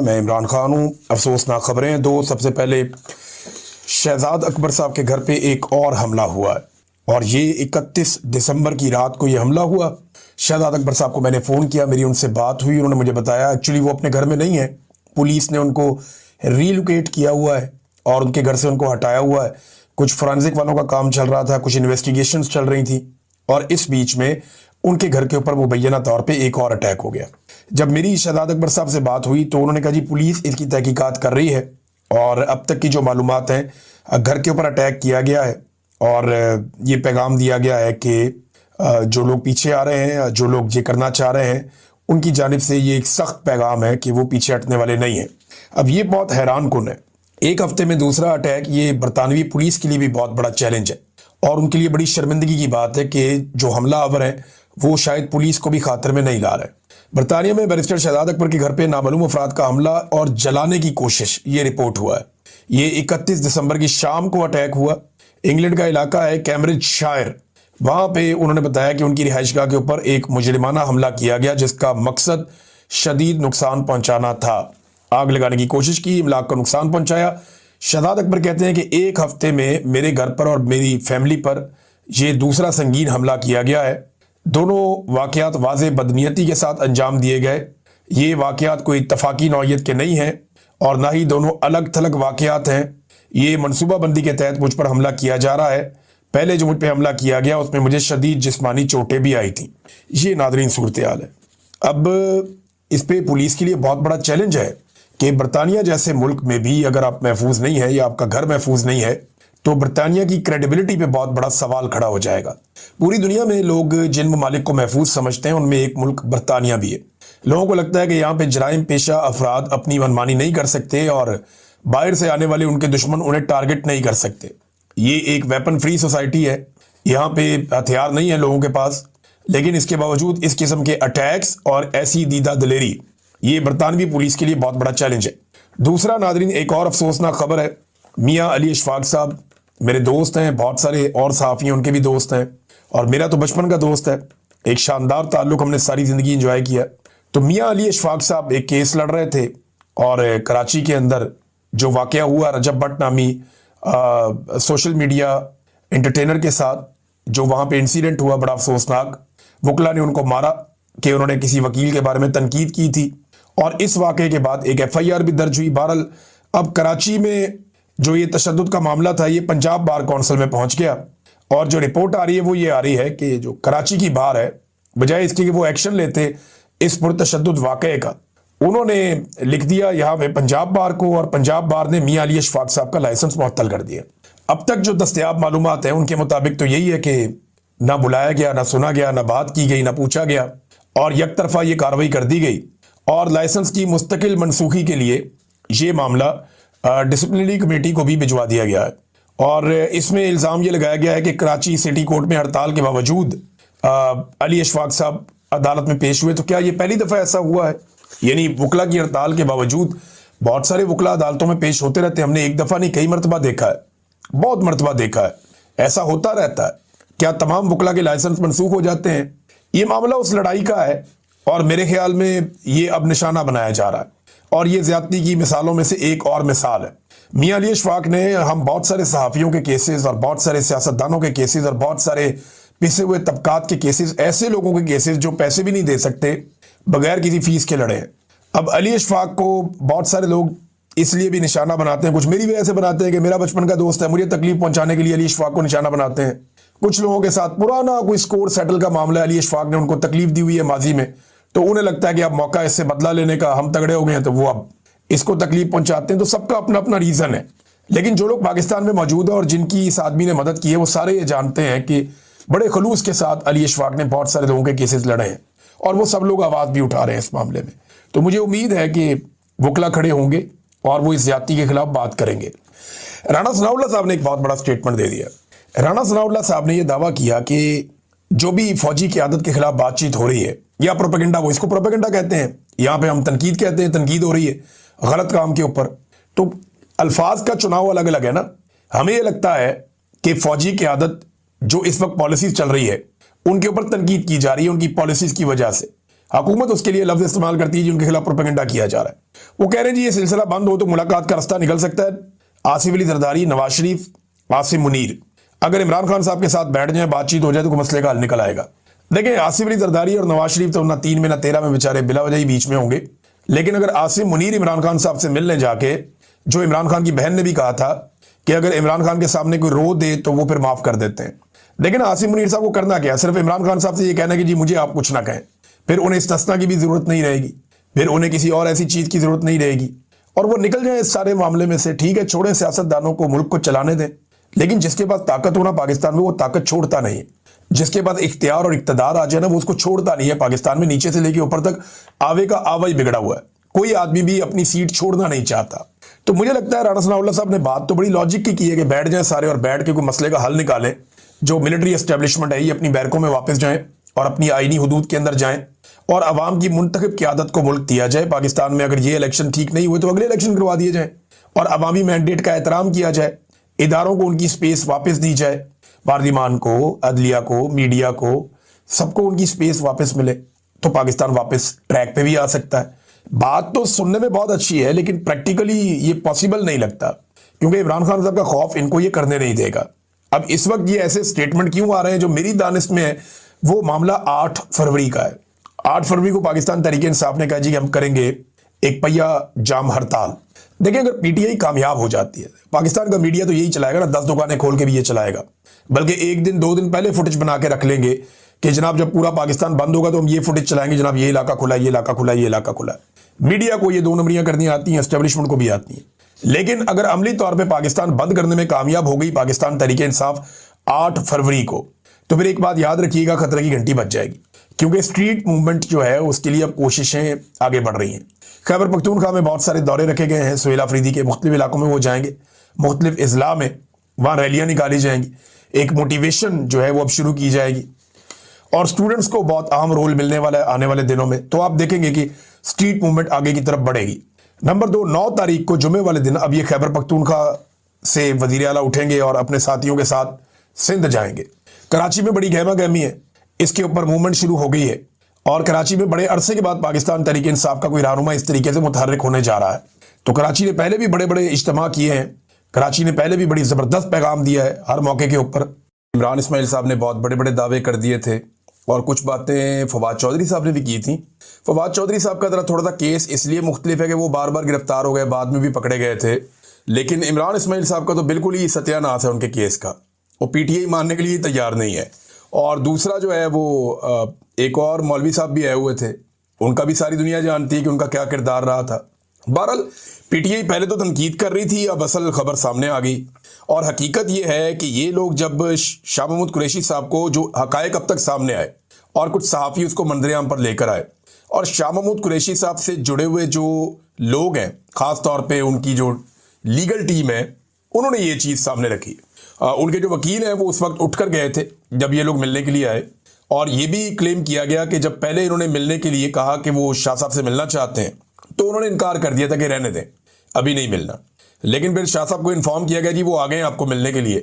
मैं इमरान खान हूँ। अफसोसनाक खबरें दो। सबसे पहले शहजाद अकबर साहब के घर पे एक और हमला हुआ है और ये 31 दिसंबर की रात को ये हमला हुआ। शहजाद अकबर साहब को मैंने फ़ोन किया, मेरी उनसे बात हुई, उन्होंने मुझे बताया एक्चुअली वो अपने घर में नहीं है, पुलिस ने उनको रीलोकेट किया हुआ है और उनके घर से उनको हटाया हुआ है। कुछ फोरेंसिक वालों का काम चल रहा था, कुछ इन्वेस्टिगेशंस चल रही थी और इस बीच में उनके घर के ऊपर मुबैना तौर पे एक और अटैक हो गया। जब मेरी शहजाद अकबर साहब से बात हुई तो उन्होंने कहा जी पुलिस इसकी तहकीकात कर रही है और अब तक की जो मालूमात हैं घर के ऊपर अटैक किया गया है और ये पैगाम दिया गया है कि जो लोग पीछे आ रहे हैं, जो लोग ये करना चाह रहे हैं, उनकी जानिब से ये एक सख्त पैगाम है कि वो पीछे हटने वाले नहीं हैं। अब ये बहुत हैरान कुन है, एक हफ्ते में दूसरा अटैक, ये बरतानवी पुलिस के लिए भी बहुत बड़ा चैलेंज है और उनके लिए बड़ी शर्मिंदगी की बात है कि जो हमलावर है वो शायद पुलिस को भी खातर में नहीं ला रहे। बरतानिया में बैरिस्टर शहजाद अकबर के घर पे नामालूम अफराद का हमला और जलाने की कोशिश, ये रिपोर्ट हुआ है। ये 31 दिसंबर की शाम को अटैक हुआ। इंग्लैंड का इलाका है कैम्ब्रिज शायर, वहां पे उन्होंने बताया कि उनकी रिहाइशगाह के ऊपर एक मुजरिमाना हमला किया गया जिसका मकसद शदीद नुकसान पहुंचाना था। आग लगाने की कोशिश की, इमलाक को नुकसान पहुंचाया। शहजाद अकबर कहते हैं कि एक हफ्ते में मेरे घर पर और मेरी फैमिली पर यह दूसरा संगीन हमला किया गया है। दोनों वाकयात वाज़े बदनीयती के साथ अंजाम दिए गए। ये वाकयात कोई इत्तफाकी नौइयत के नहीं हैं और ना ही दोनों अलग थलग वाकयात हैं। ये मनसूबाबंदी के तहत मुझ पर हमला किया जा रहा है। पहले जो मुझ पर हमला किया गया उसमें मुझे शदीद जिस्मानी चोटें भी आई थी। ये नादरीन सूरत हाल है। अब इस पे पुलिस के लिए बहुत बड़ा चैलेंज है कि बरतानिया जैसे मुल्क में भी अगर आप महफूज नहीं है या आपका घर महफूज नहीं है तो बरतानिया की क्रेडिबिलिटी पे बहुत बड़ा सवाल खड़ा हो जाएगा। पूरी दुनिया में लोग जिन ममालिक को महफूज समझते हैं उनमें एक मुल्क बरतानिया भी है। लोगों को लगता है कि यहाँ पे जराइम पेशा अफराद अपनी मनमानी नहीं कर सकते और बाहर से आने वाले उनके दुश्मन उन्हें टारगेट नहीं कर सकते। ये एक वेपन फ्री सोसाइटी है, यहाँ पे हथियार नहीं है लोगों के पास, लेकिन इसके बावजूद इस किस्म के अटैक्स और ऐसी दीदा दिलेरी, ये बरतानवी पुलिस के लिए बहुत बड़ा चैलेंज है। दूसरा नादरीन, एक और अफसोसनाक खबर है। मियाँ अली अशफाक साहब मेरे दोस्त हैं, बहुत सारे और सहाफ़ी उनके भी दोस्त हैं और मेरा तो बचपन का दोस्त है। एक शानदार ताल्लुक़ हमने सारी ज़िंदगी इंजॉय किया। तो मियाँ अली अशफाक साहब एक केस लड़ रहे थे और कराची के अंदर जो वाक़या हुआ रजब भट्ट नामी सोशल मीडिया एंटरटेनर के साथ, जो वहाँ पे इंसिडेंट हुआ बड़ा अफसोसनाक, वकला ने उनको मारा कि उन्होंने किसी वकील के बारे में तनकीद की थी और इस वाक़े के बाद एक FIR भी दर्ज हुई। बहरहाल अब कराची में जो ये तशद्दुद का मामला था ये पंजाब बार कौंसिल में पहुंच गया और जो रिपोर्ट आ रही है वो ये आ रही है कि जो कराची की बार है, बजाय इसके कि वो एक्शन लेते इस पुरतशद्दुद वाक़े का, उन्होंने लिख दिया यहाँ पे पंजाब बार को और पंजाब बार ने मियाँ अली अशफाक साहब का लाइसेंस मुअत्तल कर दिया। अब तक जो दस्तयाब मालूमात है उनके मुताबिक तो यही है कि ना बुलाया गया, ना सुना गया, ना बात की गई, ना पूछा गया और एक तरफा ये कार्रवाई कर दी गई और लाइसेंस की मुस्तकिल मनसूखी के लिए ये मामला डिसिप्लिनरी कमेटी को भी भिजवा दिया गया है और इसमें इल्ज़ाम ये लगाया गया है कि कराची सिटी कोर्ट में हड़ताल के बावजूद अली अशफाक साहब अदालत में पेश हुए। तो क्या ये पहली दफ़ा ऐसा हुआ है? यानी वकला की हड़ताल के बावजूद बहुत सारे वकला अदालतों में पेश होते रहते हैं। हमने एक दफ़ा नहीं कई मरतबा देखा है, बहुत मरतबा देखा है, ऐसा होता रहता है। क्या तमाम वकला के लाइसेंस मनसूख हो जाते हैं? ये मामला उस लड़ाई का है और मेरे ख्याल में ये अब निशाना बनाया जा रहा है और ये ज्यादती की मिसालों में से एक और मिसाल है। मियाँ अली अशफाक ने, हम बहुत सारे सहाफ़ियों के केसेस और बहुत सारे सियासतदानों के केसेस और बहुत सारे पिसे हुए तबकात के केसेस, ऐसे लोगों के केसेस जो पैसे भी नहीं दे सकते, बगैर किसी फीस के लड़े हैं। अब अली अशफाक को बहुत सारे लोग इसलिए भी निशाना बनाते हैं, कुछ मेरी वजह से बनाते हैं कि मेरा बचपन का दोस्त है, मुझे तकलीफ पहुंचाने के लिए अली अशफाक को निशाना बनाते हैं। कुछ लोगों के साथ पुराना कोई स्कोर सेटल का मामला, अली अशफाक ने उनको तकलीफ दी हुई है माजी में, तो उन्हें लगता है कि अब मौका इससे बदला लेने का, हम तगड़े हो गए हैं तो वो अब इसको तकलीफ पहुंचाते हैं। तो सबका अपना अपना रीज़न है, लेकिन जो लोग पाकिस्तान में मौजूद है और जिनकी इस आदमी ने मदद की है वो सारे ये जानते हैं कि बड़े खलूस के साथ अली अशफाक ने बहुत सारे लोगों के केसेस लड़े हैं और वो सब लोग आवाज़ भी उठा रहे हैं इस मामले में। तो मुझे उम्मीद है कि वकला खड़े होंगे और वो इस ज्यादती के खिलाफ बात करेंगे। राणा सनाउल्लाह साहब ने एक बहुत बड़ा स्टेटमेंट दे दिया। राणा सनाउल्लाह साहब ने यह दावा किया कि जो भी फौजी क़यादत के खिलाफ बातचीत हो रही है या प्रोपेगेंडा, वो इसको प्रोपेगेंडा कहते हैं, यहाँ पे हम तनकीद कहते हैं, तनकीद हो रही है गलत काम के ऊपर। तो अल्फाज का चुनाव अलग अलग है ना। हमें यह लगता है कि फौजी क़यादत जो इस वक्त पॉलिसीज चल रही है उनके ऊपर तनकीद की जा रही है उनकी पॉलिसीज की वजह से, हुकूमत उसके लिए लफ्ज इस्तेमाल करती है जी उनके खिलाफ प्रोपेगेंडा किया जा रहा है। वो कह रहे हैं जी ये सिलसिला बंद हो तो मुलाकात का रास्ता निकल सकता है। आसिफ अली जरदारी, नवाज शरीफ, आसिम मुनीर अगर इमरान खान साहब के साथ बैठ जाए, बातचीत हो जाए तो मसले का हल निकल आएगा। देखिए आसिफ अली जरदारी और नवाज शरीफ तो ना 3 में ना 13 में बेचारे बिला वजह ही बीच में होंगे, लेकिन अगर आसिम मुनीर इमरान खान साहब से मिलने जाके, जो इमरान खान की बहन ने भी कहा था कि अगर इमरान खान के सामने कोई रो दे तो वो फिर माफ कर देते हैं, लेकिन आसिम मुनीर साहब को करना क्या, सिर्फ इमरान खान साहब से ये कहना कि जी मुझे आप कुछ ना कहें, फिर उन्हें इस्तिस्ना की भी जरूरत नहीं रहेगी, फिर उन्हें किसी और ऐसी चीज की जरूरत नहीं रहेगी और वो निकल जाए इस सारे मामले में से। ठीक है, छोड़े सियासतदानों को, मुल्क को चलाने दें, लेकिन जिसके पास ताकत होना पाकिस्तान में वो ताकत छोड़ता नहीं है। जिसके पास इख्तियार और इक्तदार आ जाए ना वो उसको छोड़ता नहीं है। पाकिस्तान में नीचे से लेके ऊपर तक आवे का आवा ही बिगड़ा हुआ है, कोई आदमी भी अपनी सीट छोड़ना नहीं चाहता। तो मुझे लगता है राणा सनाउल्लाह साहब ने बात तो बड़ी लॉजिक की है कि बैठ जाएं सारे और बैठ के कोई मसले का हल निकालें। जो मिलिट्री एस्टेब्लिशमेंट है ये अपनी बैरकों में वापस जाएं और अपनी आईनी हुदूद के अंदर जाएं और अवाम की मुंतखब क़यादत को मुल्क दिया जाए। पाकिस्तान में अगर ये इलेक्शन ठीक नहीं हुए तो अगले इलेक्शन करवा दिए जाए और अवामी मैंडेट का एहतराम किया जाए, इदारों को उनकी स्पेस वापस दी जाए, पार्लिमान को, अदलिया को, मीडिया को, सबको उनकी स्पेस वापस मिले तो पाकिस्तान वापस ट्रैक पे भी आ सकता है। बात तो सुनने में बहुत अच्छी है लेकिन प्रैक्टिकली ये पॉसिबल नहीं लगता, क्योंकि इमरान खान साहब का खौफ इनको ये करने नहीं देगा। अब इस वक्त ये ऐसे स्टेटमेंट क्यों आ रहे हैं, जो मेरी दानिश में है वो मामला 8 फरवरी का है। 8 फरवरी को पाकिस्तान तहरीक इंसाफ ने कहा जी हम करेंगे एक पहिया जाम हड़ताल। देखिए अगर पीटीआई कामयाब हो जाती है, पाकिस्तान का मीडिया तो यही चलाएगा ना, 10 दुकानें खोल के भी ये चलाएगा, बल्कि 1 दिन 2 दिन पहले फुटेज बना के रख लेंगे कि जनाब जब पूरा पाकिस्तान बंद होगा तो हम ये फुटेज चलाएंगे, जनाब ये इलाका खुला, ये इलाका खुला, ये इलाका खुला। मीडिया को ये 2 नंबरियां करनी आती हैं, एस्टेब्लिशमेंट को भी आती हैं। लेकिन अगर अमली तौर पर पाकिस्तान बंद करने में कामयाब हो गई पाकिस्तान तहरीक इंसाफ 8 फरवरी को, तो फिर एक बात याद रखिएगा, खतरे की घंटी बज जाएगी, क्योंकि स्ट्रीट मूवमेंट जो है उसके लिए अब कोशिशें आगे बढ़ रही हैं। खैबर पख्तूनख्वा में बहुत सारे दौरे रखे गए हैं, सुहेल अफरीदी के मुख्तलिफ इलाकों में वो जाएंगे, मुख्तलिफ अजला में वहाँ रैलियाँ निकाली जाएंगी, एक मोटिवेशन जो है वो अब शुरू की जाएगी और स्टूडेंट्स को बहुत अहम रोल मिलने वाला है आने वाले दिनों में। तो आप देखेंगे कि स्ट्रीट मूवमेंट आगे की तरफ बढ़ेगी। नंबर 2, 9 तारीख को जुमे वाले दिन अब ये खैबर पख्तूनख्वा से वज़ीर आला उठेंगे और अपने साथियों के साथ सिंध जाएंगे। कराची में बड़ी गहमा गहमी है, इसके ऊपर मूवमेंट शुरू हो गई है और कराची में बड़े अरसे के बाद पाकिस्तान तहरीक इंसाफ का कोई रहनुमा इस तरीके से मुतहर्रिक होने जा रहा है। तो कराची ने पहले भी बड़े बड़े इज्तिमा किए हैं, कराची ने पहले भी बड़ी ज़बरदस्त पैगाम दिया है हर मौके के ऊपर। इमरान इस्माइल साहब ने बहुत बड़े बड़े दावे कर दिए थे और कुछ बातें फवाद चौधरी साहब ने भी की थी। फवाद चौधरी साहब का थोड़ा सा केस इसलिए मुख्तलिफ है कि वो बार बार गिरफ्तार हो गए, बाद में भी पकड़े गए थे, लेकिन इमरान इस्माइल साहब का तो बिल्कुल ही सत्यानाश है उनके केस का, वो पीटीआई मानने के लिए तैयार नहीं है। और दूसरा जो है वो एक और मौलवी साहब भी आए हुए थे, उनका भी सारी दुनिया जानती है कि उनका क्या किरदार रहा था। बहरहाल पीटीआई पहले तो तनकीद कर रही थी, अब असल खबर सामने आ गई और हकीकत ये है कि ये लोग जब शाह महमूद कुरैशी साहब को, जो हकायक अब तक सामने आए और कुछ सहाफ़ी उसको मंजर-ए-आम पर लेकर आए और शाह महमूद कुरैशी साहब से जुड़े हुए जो लोग हैं, ख़ास तौर पे उनकी जो लीगल टीम है, उन्होंने ये चीज़ सामने रखी। उनके जो वकील हैं वो उस वक्त उठकर गए थे जब ये लोग मिलने के लिए आए और ये भी क्लेम किया गया कि जब पहले इन्होंने मिलने के लिए कहा कि वो शाह साहब से मिलना चाहते हैं तो उन्होंने इनकार कर दिया था कि रहने दें, अभी नहीं मिलना। लेकिन फिर शाह साहब को इन्फॉर्म किया गया जी वो आ गए आपको मिलने के लिए,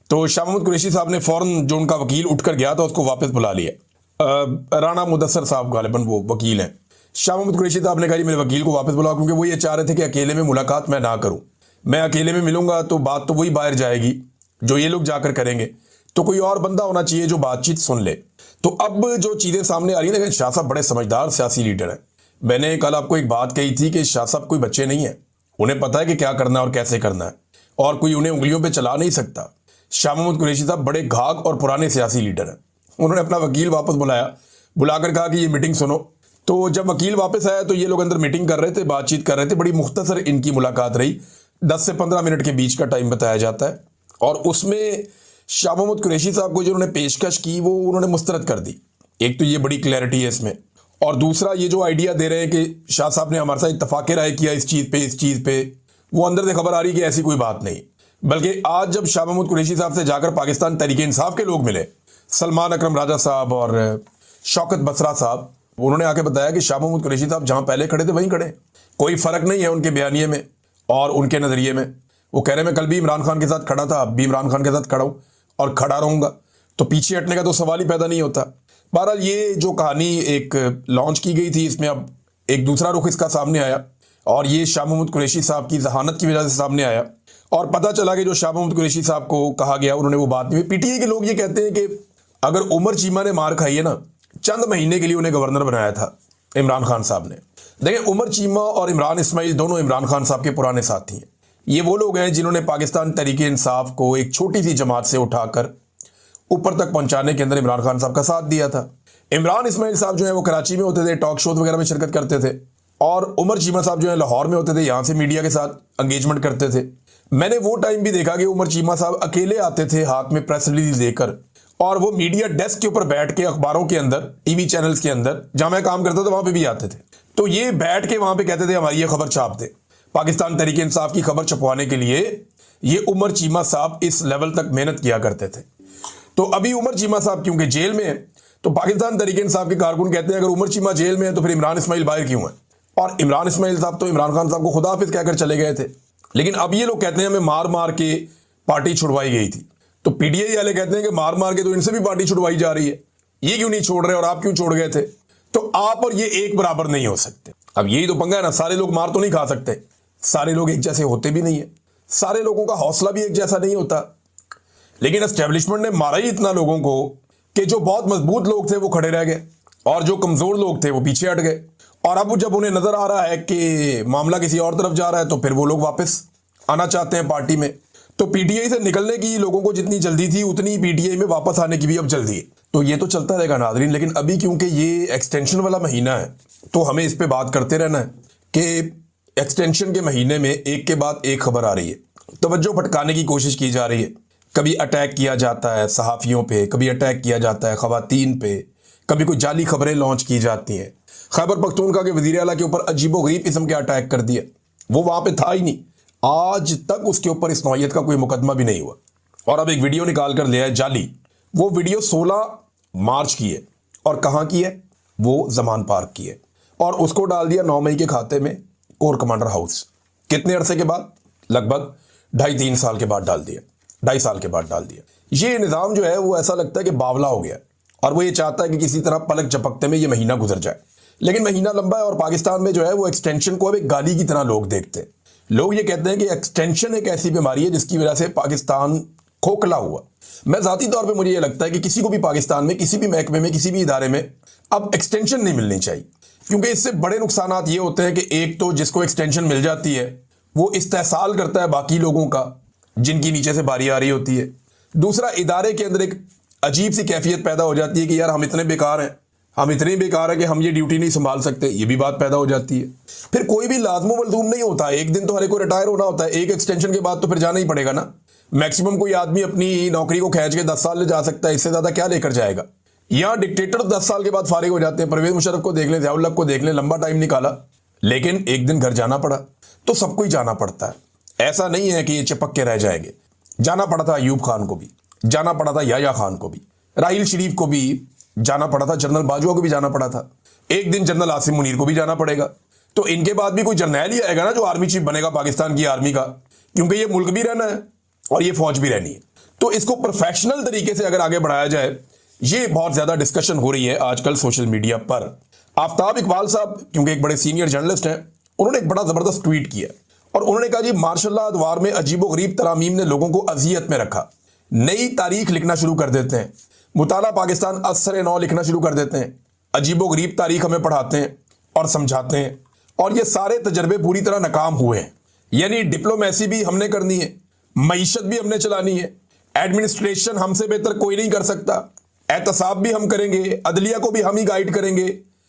तो शाह महमूद कुरैशी साहब ने फ़ौरन जो उनका वकील उठकर गया था उसको वापस बुला लिया। राना मुदस्सर साहब गालिबन वो वकील हैं। शाह महमूद कुरैशी साहब ने कहा जी मेरे वकील को वापस बुलाओ, क्योंकि वो ये चाह रहे थे कि अकेले में मुलाकात मैं ना करूँ, मैं अकेले में मिलूंगा तो बात तो वही बाहर जाएगी जो ये लोग जाकर करेंगे, तो कोई और बंदा होना चाहिए जो बातचीत सुन ले। तो अब जो चीज़ें सामने आ रही हैं, शाह साहब बड़े समझदार सियासी लीडर हैं। मैंने कल आपको एक बात कही थी कि शाह साहब कोई बच्चे नहीं है, उन्हें पता है कि क्या करना है और कैसे करना है और कोई उन्हें उंगलियों पे चला नहीं सकता। शाह महमूद कुरैशी साहब बड़े घाघ और पुराने सियासी लीडर हैं। उन्होंने अपना वकील वापस बुलाया, बुलाकर कहा कि ये मीटिंग सुनो। तो जब वकील वापस आया तो ये लोग अंदर मीटिंग कर रहे थे, बातचीत कर रहे थे, बड़ी मुख्तसर इनकी मुलाकात रही, 10 से 15 मिनट के बीच का टाइम बताया जाता है और उसमें शाह महमूद कुरैशी साहब को जो उन्होंने पेशकश की वो उन्होंने मुस्तरद कर दी। एक तो ये बड़ी क्लैरिटी है इसमें, और दूसरा ये जो आइडिया दे रहे हैं कि शाह साहब ने हमारे साथ इत्तफाक़ राय किया इस चीज़ पे, वो अंदर से खबर आ रही कि ऐसी कोई बात नहीं। बल्कि आज जब शाह महमूद कुरैशी साहब से जाकर पाकिस्तान तहरीक इंसाफ के लोग मिले, सलमान अकरम राजा साहब और शौकत बसरा साहब, उन्होंने आके बताया कि शाह महमूद कुरैशी साहब जहाँ पहले खड़े थे वहीं खड़े, कोई फ़र्क नहीं है उनके बयानिए में और उनके नज़रिए में। वो कह रहे मैं कल भी इमरान खान के साथ खड़ा था, अब भी इमरान खान के साथ खड़ा हूँ और खड़ा रहूँगा, तो पीछे हटने का तो सवाल ही पैदा नहीं होता। बहरहाल ये जो कहानी एक लॉन्च की गई थी, इसमें अब एक दूसरा रुख इसका सामने आया और ये शाह महमूद कुरैशी साहब की जहानत की वजह से सामने आया और पता चला कि जो शाह महमूद कुरैशी साहब को कहा गया उन्होंने वो बात नहीं। पीटीआई के लोग ये कहते हैं कि अगर उमर चीमा ने मार खाई है ना, चंद महीने के लिए उन्हें गवर्नर बनाया था इमरान खान साहब ने। देखिए, उमर चीमा और इमरान इस्माइल दोनों इमरान खान साहब के पुराने साथी हैं। ये वो लोग हैं जिन्होंने पाकिस्तान तहरीक इंसाफ को एक छोटी सी जमात से उठाकर ऊपर तक पहुंचाने के अंदर इमरान खान साहब का साथ दिया था। इमरान इस्माइल साहब जो है वो कराची में होते थे, टॉक शोज वगैरह में शिरकत करते थे, और उमर चीमा साहब जो है लाहौर में होते थे, यहाँ से मीडिया के साथ एंगेजमेंट करते थे। मैंने वो टाइम भी देखा कि उमर चीमा साहब अकेले आते थे हाथ में प्रेस रिलीज लेकर, और वो मीडिया डेस्क के ऊपर बैठ के अखबारों के अंदर, टीवी चैनल्स के अंदर, जहां मैं काम करता था वहां पे भी आते थे। तो ये बैठ के वहां पे कहते थे हमारी ये खबर छाप दे। पाकिस्तान तहरीक इंसाफ की खबर छपवाने के लिए ये उमर चीमा साहब इस लेवल तक मेहनत किया करते थे। तो अभी उमर चीमा साहब क्योंकि जेल में है, तो पाकिस्तान तहरीक इंसाफ के कारकुन कहते हैं अगर उमर चीमा जेल में है तो फिर इमरान इस्माइल बाहर क्यों है। और इमरान इस्माइल साहब तो इमरान खान साहब को खुदा हाफिज कहकर चले गए थे, लेकिन अब ये लोग कहते हैं हमें मार मार के पार्टी छुड़वाई गई थी। तो पीटीआई वाले कहते हैं कि मार मार के तो इनसे भी पार्टी छुड़वाई जा रही है, ये क्यों नहीं छोड़ रहे और आप क्यों छोड़ गए थे। तो आप और ये एक बराबर नहीं हो सकते। अब यही तो पंगा है ना, सारे लोग मार तो नहीं खा सकते, सारे लोग एक जैसे होते भी नहीं है, सारे लोगों का हौसला भी एक जैसा नहीं होता। लेकिन एस्टेब्लिशमेंट ने मारा ही इतना लोगों को कि जो बहुत मजबूत लोग थे वो खड़े रह गए और जो कमजोर लोग थे वो पीछे हट गए। और अब जब उन्हें नजर आ रहा है कि मामला किसी और तरफ जा रहा है तो फिर वो लोग वापस आना चाहते हैं पार्टी में। तो पीटीआई से निकलने की लोगों को जितनी जल्दी थी उतनी पीटीआई में वापस आने की भी अब जल्दी है। तो ये तो चलता रहेगा नाज़रीन, लेकिन अभी क्योंकि ये एक्सटेंशन वाला महीना है तो हमें इस पे बात करते रहना है कि एक्सटेंशन के महीने में एक के बाद एक खबर आ रही है, तवज्जो भटकाने की कोशिश की जा रही है। कभी अटैक किया जाता है सहाफ़ियों पे, कभी अटैक किया जाता है ख़वातीन पे, कभी कोई जाली खबरें लॉन्च की जाती हैं। खैबर पख्तूनख्वा के वज़ीर आला के ऊपर अजीबोगरीब किस्म के अटैक कर दिए, वो वहाँ पे था ही नहीं, आज तक उसके ऊपर इस नौयत का कोई मुकदमा भी नहीं हुआ। और अब एक वीडियो निकाल कर लिया है जाली। वो वीडियो 16 मार्च की है और कहाँ की है, वो जमान पार्क की है, और उसको डाल दिया 9 मई के खाते में कोर कमांडर हाउस। कितने अरसे के बाद, लगभग 2.5-3 साल के बाद डाल दिया, 2.5 साल के बाद डाल दिया। ये निज़ाम जो है वो ऐसा लगता है कि बावला हो गया और वो ये चाहता है कि किसी तरह पलक झपकते में ये महीना गुजर जाए। लेकिन महीना लंबा है और पाकिस्तान में जो है वो एक्सटेंशन को अब एक गाली की तरह लोग देखते हैं। लोग ये कहते हैं कि एक्सटेंशन एक ऐसी बीमारी है जिसकी वजह से पाकिस्तान खोखला हुआ। मैं ज़ाती तौर पे मुझे ये लगता है कि किसी को भी पाकिस्तान में किसी भी महकमे में किसी भी इदारे में अब एक्सटेंशन नहीं मिलनी चाहिए, क्योंकि इससे बड़े नुकसानात ये होते हैं कि एक तो जिसको एक्सटेंशन मिल जाती है वो इस्तेहसाल करता है बाकी लोगों का जिनकी नीचे से बारी आ रही होती है। दूसरा, इदारे के अंदर एक अजीब सी कैफियत पैदा हो जाती है कि यार हम इतने बेकार हैं, हम इतने बेकार हैं कि हम ये ड्यूटी नहीं संभाल सकते, ये भी बात पैदा हो जाती है। फिर कोई भी लाजमो मलजूम नहीं होता, एक दिन तो हर एक को रिटायर होना होता है, एक एक्सटेंशन के बाद तो फिर जाना ही पड़ेगा ना। मैक्सिमम कोई आदमी अपनी नौकरी को खींच के 10 साल ले जा सकता है, इससे ज्यादा क्या लेकर जाएगा। यहाँ डिक्टेटर 10 साल के बाद फारिग हो जाते हैं। परवेज मुशर्रफ को देख लें, ज़ियाउल हक को देख लें, लंबा टाइम निकाला लेकिन एक दिन घर जाना पड़ा। तो सबको ही जाना पड़ता है, ऐसा नहीं है कि ये चिपक के रह जाएंगे। जाना पड़ा था अयूब खान को भी, जाना पड़ा था याया खान को भी, राहिल शरीफ को भी जाना पड़ा था, जनरल बाजवा को भी जाना पड़ा था, एक दिन जनरल आसिम मुनीर को भी जाना पड़ेगा। तो इनके बाद भी कोई जर्नैल ही आएगा ना जो आर्मी चीफ बनेगा पाकिस्तान की आर्मी का, क्योंकि ये मुल्क भी रहना है और ये फौज भी रहनी है। तो इसको प्रोफेशनल तरीके से अगर आगे बढ़ाया जाए, ये बहुत ज्यादा डिस्कशन हो रही है आजकल सोशल मीडिया पर। आफ्ताब इकबाल साहब क्योंकि एक बड़े सीनियर जर्नलिस्ट हैं, उन्होंने एक बड़ा जबरदस्त ट्वीट किया और उन्होंने कहा जी मार्शल अदवार में अजीबो गरीब तरामीम ने लोगों को अजियत में रखा, नई तारीख लिखना शुरू कर देते हैं, मुताला पाकिस्तान असर नौ लिखना शुरू कर देते हैं, अजीबो गरीब तारीख हमें पढ़ाते हैं और समझाते हैं, और ये सारे तजर्बे पूरी तरह नाकाम हुए हैं। यानी डिप्लोमेसी भी हमने करनी है, मईशत भी हमने चलानी है, एडमिनिस्ट्रेशन हमसे बेहतर कोई नहीं कर सकता, एहतसाब भी हम करेंगे, अदलिया को भी हम ही गाइड करेंगे,